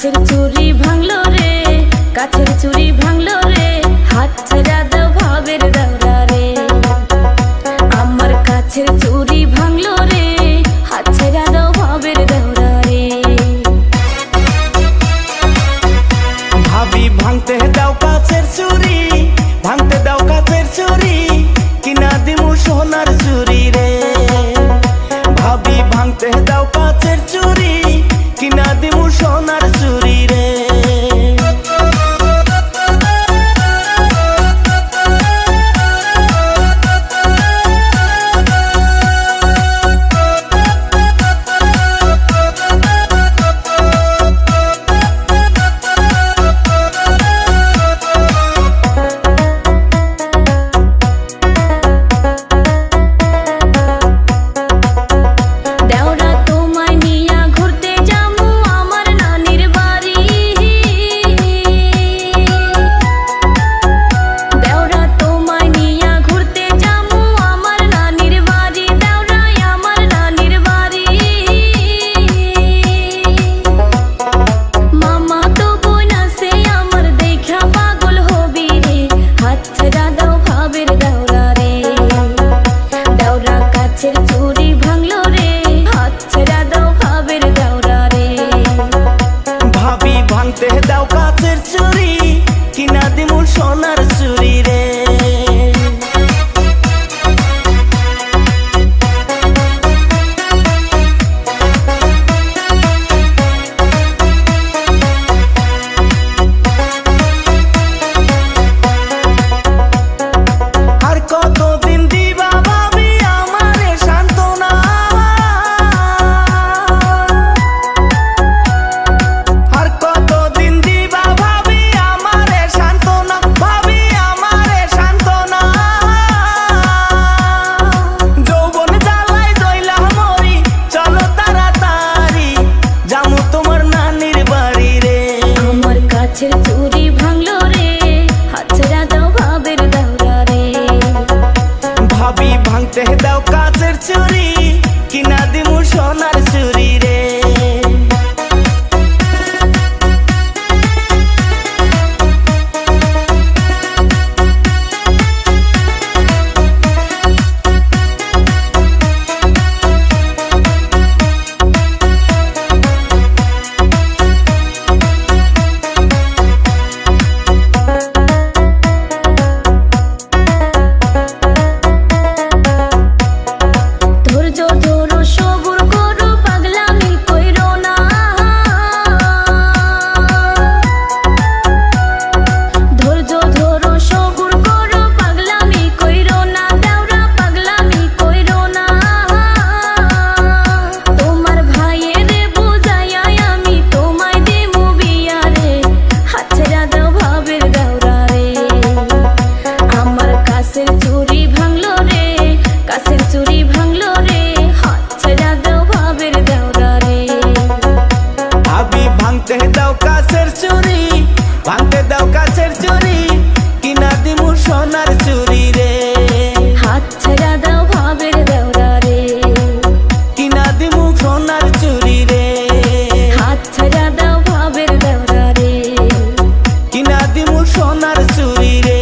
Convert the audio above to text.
কাছের চুরি ভাঙলো রে, কাছের চুরি ভাঙলো রে, হাত ছেড়া দাও ভাবের দাওরা রে। আমার কাছের চুরি ভাঙলো রে, হাত ছেড়া দাও ভাবের দাওরা রে। ভাবি ভাঙতে দাও কাছের চুরি, ভাঙতে দাও কাছের চুরি, কিনা দিমু সোনার চুরি রে। ভাবি ভাঙতে দাও কাছের চুরি, কিনা দিমু সোনার চুরি রে। কাছের চুরি ভাঙলো রে, হাত ছেড়া দাও ভাবের দাওরা রে। ভাবি ভাঙতে দাও কাছের চুরি, কিনা দিমু সোনার চুরি রে। আর কতদিন দিবা ভাবি আমারে সান্ত্বনা, আর কতদিন দিবা ভাবি আমারে সান্ত্বনা, ভাবি আমারে সান্ত্বনা। যৌবন জ্বালায় জয়লা মরি, চলো তাড়াতাড়ি যামু তোমার নানির বাড়ি রে। আমার কাছের চুরি ভাঙলো রে, হাত ছেড়া দাও ভাবের দাওরা রে। ভাবি ভাঙতে দাও কাছের চুরি, কিনা দিমু সোনার চুরি রে। ধৈর্য ধরো সবুর করো, পাগলামি কইরো না। ধৈর্য ধরো সবুর করো, পাগলামি কইরো না, দাওরা পাগলামি কইরো না। তোমার ভাইয়ের বুঝাইয়া আমি তোমায় দিমু বিয়া রে, হাত ছেড়া দাও ভাবের দাওরা রে। আমার কাছের চুরি ভাঙলো রে, কাছের চুরি ভাঙলো রে, হাত ছেড়া দাও ভাবের দাওরা রে। ভাবি ভাঙতে দাও কাছের চুরি, ভাঙতে দাও কাছের চুরি, কিনা দিমু সোনার চুরি রে। হাত ছেড়া দাও ভাবের দাওরা রে, কিনা দিমু সোনার চুরি রে। হাত ছেড়া দাও ভাবের দাওরা রে। কিনা দিমু সোনার চুরি রে।